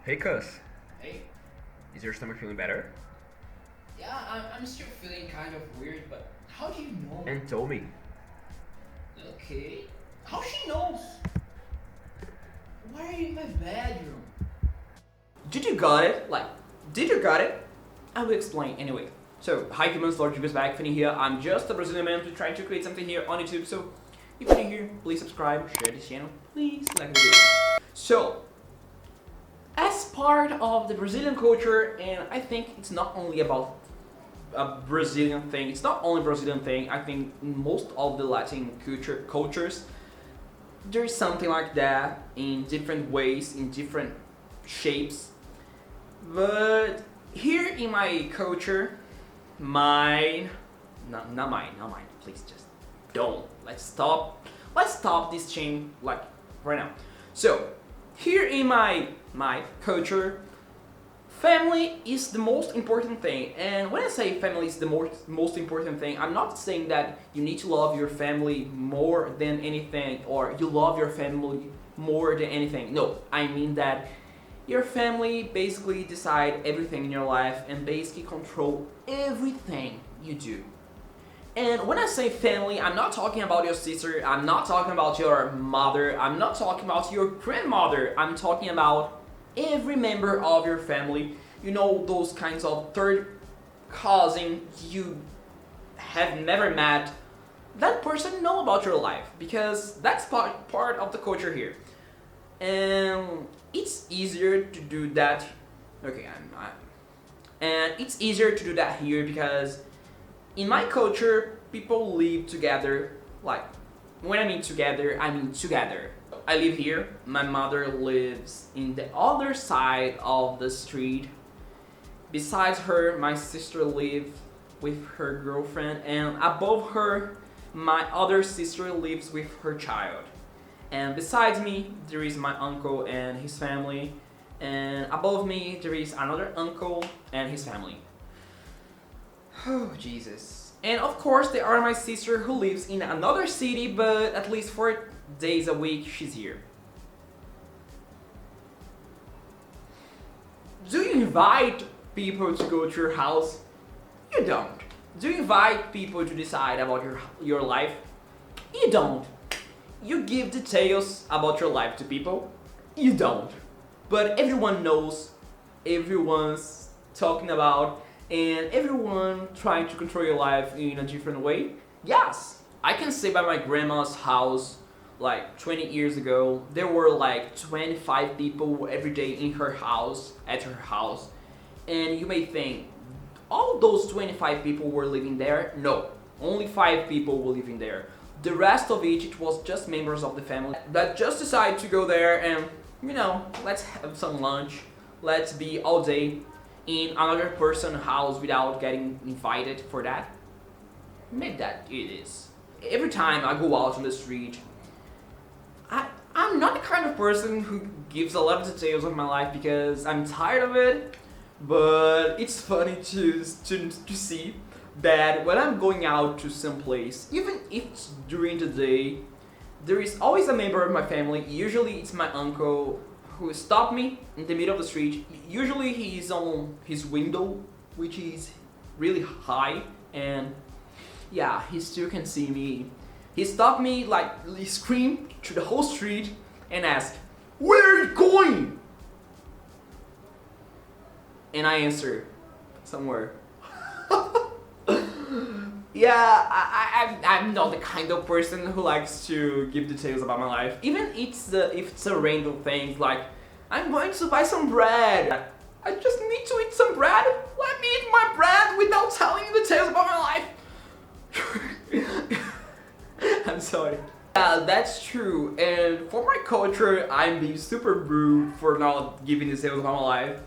Hey, Cuz, Hey, is your stomach feeling better? yeah, I'm still feeling kind of weird, but how do you know? And told me. Okay, how she knows? Why are you in my bedroom? Did you got it? Did you got it? I will explain anyway. So, hi humans, Lord Jibus back, Finny here. I'm just a Brazilian man who's trying to create something here on YouTube. So, if you're new here, please subscribe, share this channel, please like the video. So, as part of the Brazilian culture, and I think it's not only about a Brazilian thing, it's not only a Brazilian thing, I think in most of the Latin cultures, there's something like that in different ways, in different shapes. But here in my culture, not mine, please just don't. Let's stop this chain like right now. So, here in my culture, family is the most important thing. And when I say family is the most important thing, I'm not saying that you need to love your family more than anything or you love your family more than anything. No, I mean that your family basically decide everything in your life and basically control everything you do. And when I say family, I'm not talking about your sister, I'm not talking about your mother, I'm not talking about your grandmother, I'm talking about every member of your family. You know, those kinds of third cousin you have never met. That person know about your life because that's part of the culture here. And it's easier to do that. Okay, and it's easier to do that here because in my culture, people live together. Like, when I mean together, I mean together. I live here. My mother lives in the other side of the street. Besides her, my sister lives with her girlfriend, and above her, my other sister lives with her child. And besides me, there is my uncle and his family. And above me, there is another uncle and his family. Oh, Jesus. And of course, there are my sister who lives in another city, but at least 4 days a week she's here. Do you invite people to go to your house? You don't. Do you invite people to decide about your life? You don't. You give details about your life to people? You don't. But everyone knows, everyone's talking about, and everyone trying to control your life in a different way? Yes. I can say by my grandma's house, like 20 years ago, there were like 25 people every day in her house, at her house. And you may think, all those 25 people were living there? No, only 5 people were living there. The rest of it was just members of the family that just decided to go there and, let's have some lunch. Let's be all day in another person's house without getting invited for that. Maybe that it is. Every time I go out on the street, I'm not the kind of person who gives a lot of details of my life because I'm tired of it. But it's funny to see that when I'm going out to some place, even if it's during the day, there is always a member of my family. Usually it's my uncle who stopped me in the middle of the street. Usually he's on his window, which is really high, and yeah, he still can see me. He stopped me, he screamed to the whole street and asked, "Where are you going?" And I answer, "Somewhere." Yeah, I'm not the kind of person who likes to give details about my life. Even if it's a random thing, like, I'm going to buy some bread. I just need to eat some bread. Let me eat my bread without telling you details about my life. I'm sorry. Yeah, that's true. And for my culture, I'm being super rude for not giving details about my life.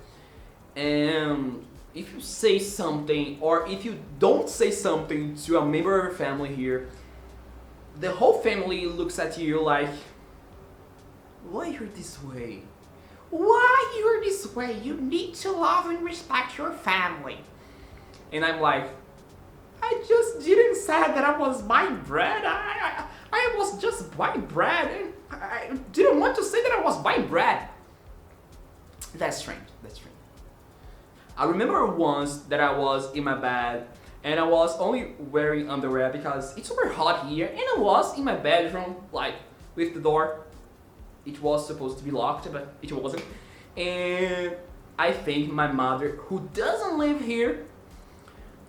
And if you say something, or if you don't say something to a member of your family here, the whole family looks at you like, "Why you're this way? Why you're this way? You need to love and respect your family." And I'm like, I just didn't say that I was buying bread. I was just buying bread, and I didn't want to say that I was buying bread. That's strange. That's strange. I remember once that I was in my bed and I was only wearing underwear because it's super hot here, and I was in my bedroom, like with the door. It was supposed to be locked, but it wasn't. And I think my mother, who doesn't live here,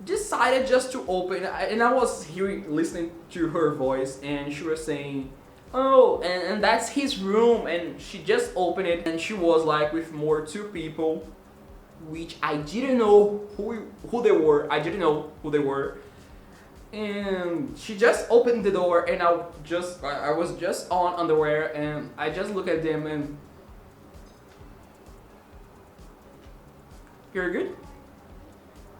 decided just to open, and I was listening to her voice, and she was saying, "Oh, and that's his room," and she just opened it, and she was like with more two people, which I didn't know who they were. I didn't know who they were, and she just opened the door, and I was just on underwear, and I just look at them and, "You're good?"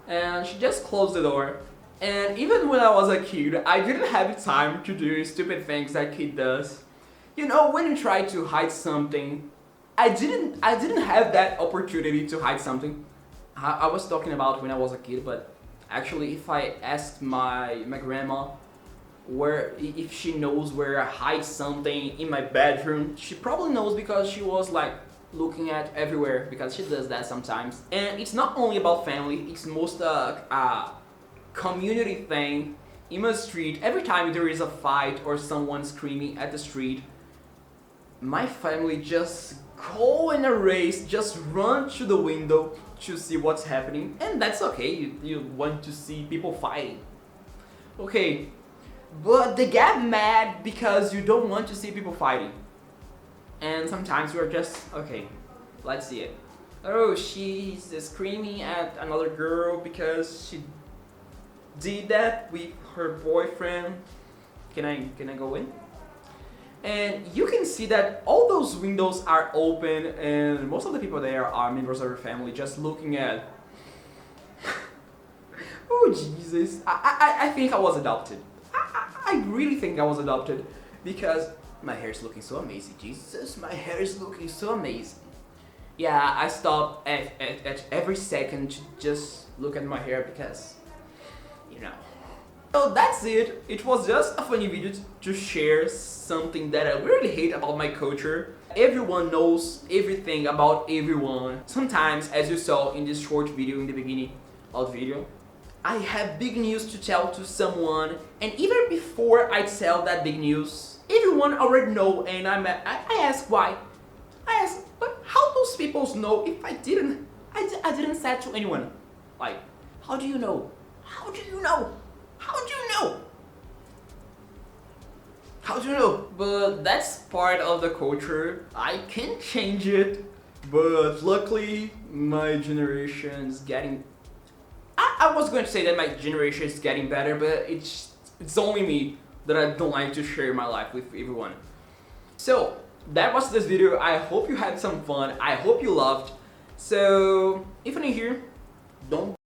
And she just closed the door. And even when I was a kid, I didn't have time to do stupid things that kid does. You know, when you try to hide something, I didn't have that opportunity to hide something. I was talking about when I was a kid, but actually, if I asked my grandma if she knows where I hide something in my bedroom, she probably knows because she was like looking at everywhere, because she does that sometimes. And it's not only about family, it's most a community thing. In the street, every time there is a fight or someone screaming at the street, my family just go in a race, just run to the window to see what's happening. And that's okay, you want to see people fighting. Okay, but they get mad because you don't want to see people fighting. And sometimes we're just, okay, let's see it. Oh, she's screaming at another girl because she did that with her boyfriend. Can I go in? And you can see that all those windows are open, and most of the people there are members of her family just looking at. Oh Jesus, I think I was adopted. I really think I was adopted because my hair is looking so amazing. Jesus, my hair is looking so amazing. Yeah, I stop at every second to just look at my hair because, you know. So that's it. It was just a funny video to share something that I really hate about my culture. Everyone knows everything about everyone. Sometimes, as you saw in this short video in the beginning of the video, I have big news to tell to someone, and even before I tell that big news, everyone already know, and I ask why. I ask, but how those people know if I didn't say to anyone? Like, how do you know? How do you know? How do you know? How do you know? But that's part of the culture. I can change it, but luckily my generation is getting. I was going to say that my generation is getting better, but it's only me that I don't like to share my life with everyone. So that was this video. I hope you had some fun. I hope you loved. So if you're new here, don't